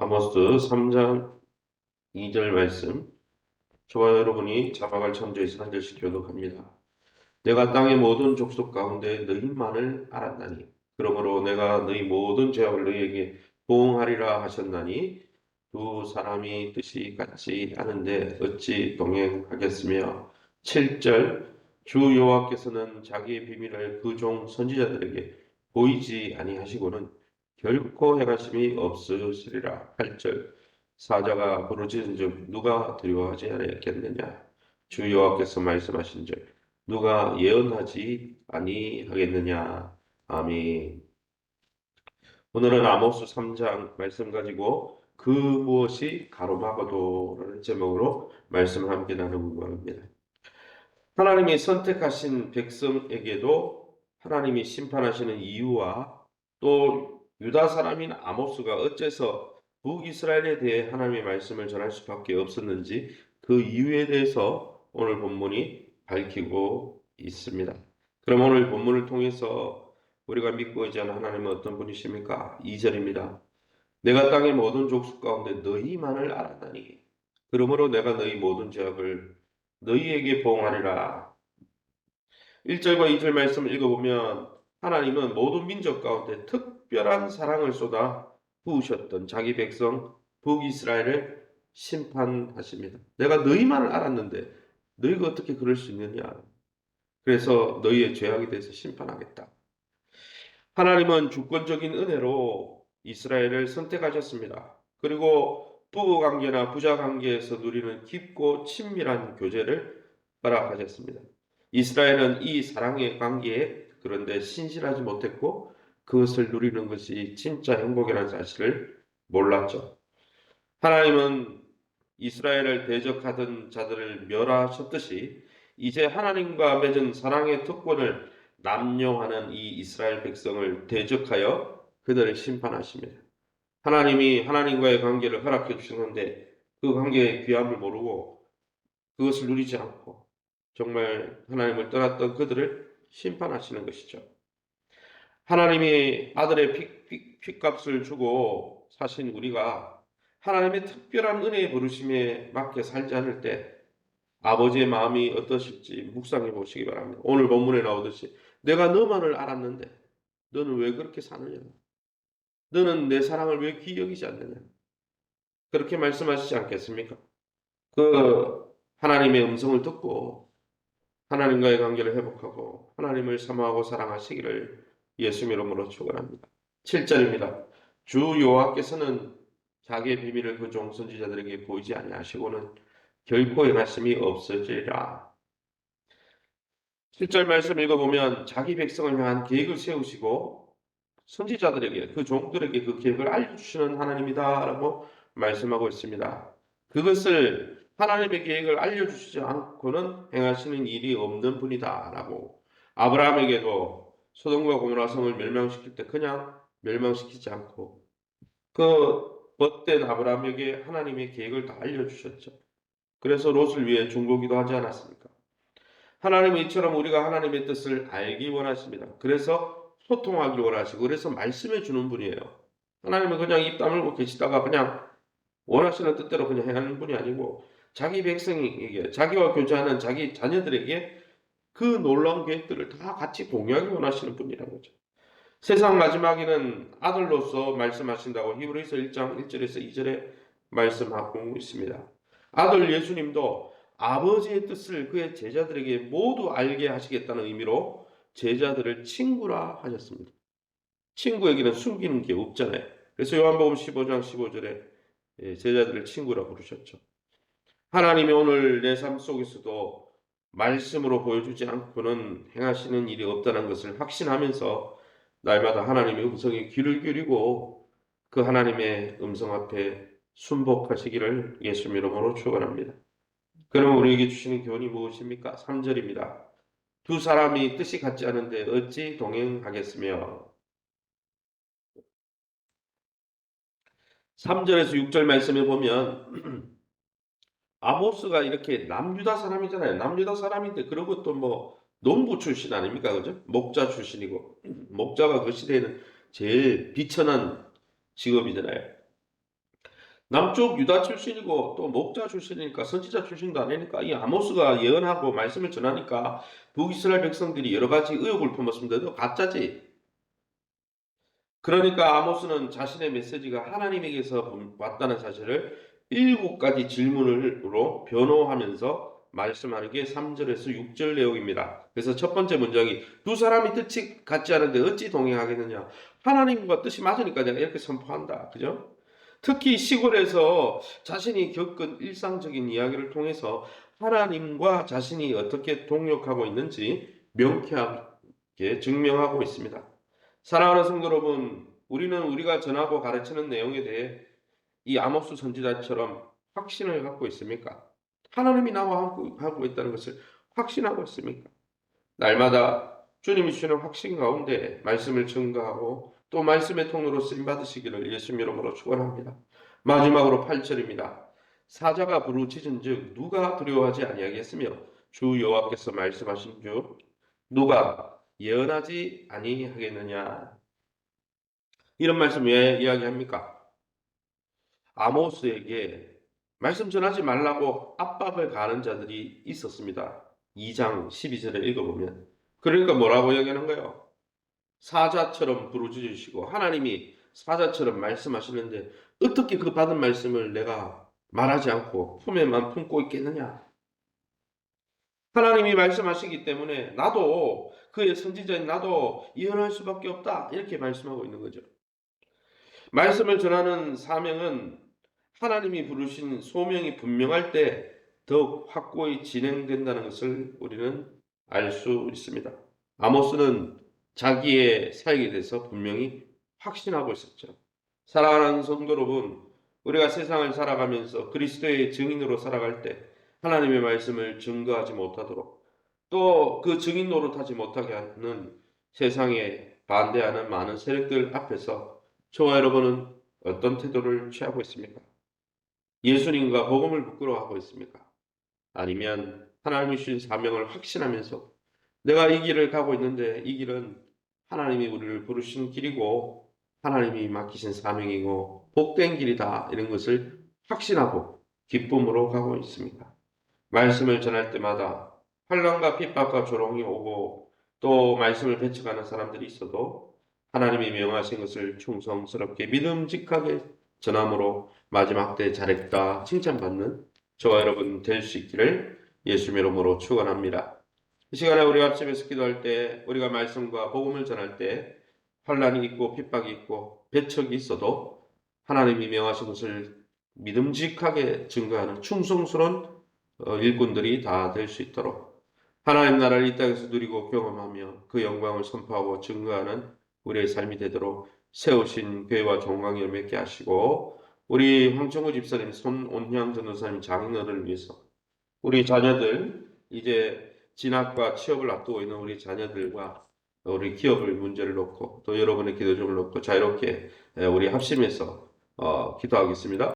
아모스 3장 2절 말씀. 저와 여러분이 자막을 참조해서 한 절씩 교독합니다. 내가 땅의 모든 족속 가운데 너희만을 알았나니 그러므로 내가 너희 모든 죄악을 너희에게 보응하리라 하셨나니 두 사람이 뜻이 같지 않은데 어찌 동행하겠으며. 7절. 주 여호와께서는 자기의 비밀을 그 종 선지자들에게 보이지 아니하시고는 결코 행하심이 없으시리라. 8절. 사자가 부르짖은즉 누가 두려워하지 아니하겠느냐. 주 여호와께서 말씀하신즉 누가 예언하지 아니하겠느냐. 아멘. 오늘은 아모스 3장 말씀 가지고 그 무엇이 가로막어도라는 제목으로 말씀을 함께 나누고 합니다. 하나님이 선택하신 백성에게도 하나님이 심판하시는 이유와 또 유다 사람인 아모스가 어째서 북이스라엘에 대해 하나님의 말씀을 전할 수밖에 없었는지 그 이유에 대해서 오늘 본문이 밝히고 있습니다. 그럼 오늘 본문을 통해서 우리가 믿고 의지하는 하나님은 어떤 분이십니까? 2절입니다. 내가 땅의 모든 족속 가운데 너희만을 알았나니 그러므로 내가 너희 모든 죄악을 너희에게 보응하리라. 1절과 2절 말씀을 읽어보면 하나님은 모든 민족 가운데 특별한 사랑을 쏟아 부으셨던 자기 백성 북이스라엘을 심판하십니다. 내가 너희만을 알았는데 너희가 어떻게 그럴 수 있느냐. 그래서 너희의 죄악에 대해서 심판하겠다. 하나님은 주권적인 은혜로 이스라엘을 선택하셨습니다. 그리고 부부관계나 부자관계에서 누리는 깊고 친밀한 교제를 허락하셨습니다. 이스라엘은 이 사랑의 관계에 그런데 신실하지 못했고 그것을 누리는 것이 진짜 행복이라는 사실을 몰랐죠. 하나님은 이스라엘을 대적하던 자들을 멸하셨듯이 이제 하나님과 맺은 사랑의 특권을 남용하는 이 이스라엘 백성을 대적하여 그들을 심판하십니다. 하나님이 하나님과의 관계를 허락해 주셨는데 그 관계의 귀함을 모르고 그것을 누리지 않고 정말 하나님을 떠났던 그들을 심판하시는 것이죠. 하나님이 아들의 핏값을 주고 사신 우리가 하나님의 특별한 은혜의 부르심에 맞게 살지 않을 때 아버지의 마음이 어떠실지 묵상해 보시기 바랍니다. 오늘 본문에 나오듯이 내가 너만을 알았는데 너는 왜 그렇게 사느냐? 너는 내 사랑을 왜 귀히 여기지 않느냐? 그렇게 말씀하시지 않겠습니까? 그 하나님의 음성을 듣고 하나님과의 관계를 회복하고 하나님을 사모하고 사랑하시기를 예수 이름으로 축원합니다. 7절입니다. 주 여호와께서는 자기의 비밀을 그 종 선지자들에게 보이지 아니하시고는 결코 행하심이 없으리라. 7절 말씀 읽어보면 자기 백성을 향한 계획을 세우시고 선지자들에게 그 종들에게 그 계획을 알려주시는 하나님이다라고 말씀하고 있습니다. 그것을 하나님의 계획을 알려주시지 않고는 행하시는 일이 없는 분이다라고. 아브라함에게도 소돔과 고모라 성을 멸망시킬 때 그냥 멸망시키지 않고 그 벗된 아브라함에게 하나님의 계획을 다 알려주셨죠. 그래서 롯을 위해 중보기도 하지 않았습니까? 하나님은 이처럼 우리가 하나님의 뜻을 알기 원하십니다. 그래서 소통하기 원하시고 그래서 말씀해 주는 분이에요. 하나님은 그냥 입 다물고 계시다가 그냥 원하시는 뜻대로 그냥 행하는 분이 아니고 자기 백성에게 자기와 교제하는 자기 자녀들에게 그 놀라운 계획들을 다 같이 공유하기 원하시는 분이라는 거죠. 세상 마지막에는 아들로서 말씀하신다고 히브리서 1장 1절에서 2절에 말씀하고 있습니다. 아들 예수님도 아버지의 뜻을 그의 제자들에게 모두 알게 하시겠다는 의미로 제자들을 친구라 하셨습니다. 친구에게는 숨기는 게 없잖아요. 그래서 요한복음 15장 15절에 제자들을 친구라 부르셨죠. 하나님이 오늘 내 삶 속에서도 말씀으로 보여주지 않고는 행하시는 일이 없다는 것을 확신하면서 날마다 하나님의 음성에 귀를 기울이고 그 하나님의 음성 앞에 순복하시기를 예수 이름으로 축원합니다. 그러면 우리에게 주시는 교훈이 무엇입니까? 3절입니다. 두 사람이 뜻이 같지 않은데 어찌 동행하겠으며. 3절에서 6절 말씀에 보면 아모스가 이렇게 남유다 사람이잖아요. 남유다 사람인데 그러고 또 뭐 농부 출신 아닙니까? 그죠? 목자 출신이고 목자가 그 시대에는 제일 비천한 직업이잖아요. 남쪽 유다 출신이고 또 목자 출신이니까 선지자 출신도 아니니까 이 아모스가 예언하고 말씀을 전하니까 북이스라엘 백성들이 여러 가지 의혹을 품었습니다. 너 가짜지? 그러니까 아모스는 자신의 메시지가 하나님에게서 왔다는 사실을 7가지 질문으로 변호하면서 말씀하는 게 3절에서 6절 내용입니다. 그래서 첫 번째 문장이 두 사람이 뜻이 같지 않은데 어찌 동행하겠느냐. 하나님과 뜻이 맞으니까 내가 이렇게 선포한다. 그죠? 특히 시골에서 자신이 겪은 일상적인 이야기를 통해서 하나님과 자신이 어떻게 동역하고 있는지 명쾌하게 증명하고 있습니다. 사랑하는 성도 여러분, 우리는 우리가 전하고 가르치는 내용에 대해 이 아모스 선지자처럼 확신을 갖고 있습니까? 하나님이 나와 하고 있다는 것을 확신하고 있습니까? 날마다 주님이 주시는 확신 가운데 말씀을 증거하고 또 말씀의 통로로 쓰임 받으시기를 예수 이름으로 축원합니다. 마지막으로 8절입니다. 사자가 부르짖은즉 누가 두려워하지 아니하겠으며 주 여호와께서 말씀하신 즉 누가 예언하지 아니하겠느냐. 이런 말씀 왜 이야기합니까? 아모스에게 말씀 전하지 말라고 압박을 가하는 자들이 있었습니다. 2장 12절에 읽어보면. 그러니까 뭐라고 이야기하는 거예요? 사자처럼 부르짖으시고 하나님이 사자처럼 말씀하시는데 어떻게 그 받은 말씀을 내가 말하지 않고 품에만 품고 있겠느냐? 하나님이 말씀하시기 때문에 나도 그의 선지자인 나도 예언할 수밖에 없다. 이렇게 말씀하고 있는 거죠. 말씀을 전하는 사명은 하나님이 부르신 소명이 분명할 때 더욱 확고히 진행된다는 것을 우리는 알 수 있습니다. 아모스는 자기의 사역에 대해서 분명히 확신하고 있었죠. 사랑하는 성도 여러분, 우리가 세상을 살아가면서 그리스도의 증인으로 살아갈 때 하나님의 말씀을 증거하지 못하도록 또 그 증인 노릇하지 못하게 하는 세상에 반대하는 많은 세력들 앞에서 저와 여러분은 어떤 태도를 취하고 있습니까? 예수님과 복음을 부끄러워하고 있습니까? 아니면 하나님이 주신 사명을 확신하면서 내가 이 길을 가고 있는데 이 길은 하나님이 우리를 부르신 길이고 하나님이 맡기신 사명이고 복된 길이다 이런 것을 확신하고 기쁨으로 가고 있습니다. 말씀을 전할 때마다 환난과 핍박과 조롱이 오고 또 말씀을 배척하는 사람들이 있어도 하나님이 명하신 것을 충성스럽게 믿음직하게 전함으로 마지막 때 잘했다 칭찬받는 저와 여러분 될 수 있기를 예수의 이름으로 축원합니다. 이 시간에 우리가 아침에서 기도할 때 우리가 말씀과 복음을 전할 때 환난이 있고 핍박이 있고 배척이 있어도 하나님이 명하신 것을 믿음직하게 증거하는 충성스러운 일꾼들이 다 될 수 있도록 하나님 나라를 이 땅에서 누리고 경험하며 그 영광을 선포하고 증거하는 우리의 삶이 되도록 세우신 교회와 종강을 맺게 하시고 우리 황청구 집사님, 손온향 전도사님 장인어른을 위해서 우리 자녀들 이제 진학과 취업을 앞두고 있는 우리 자녀들과 우리 기업을 문제를 놓고 또 여러분의 기도 좀 놓고 자유롭게 우리 합심해서 기도하겠습니다.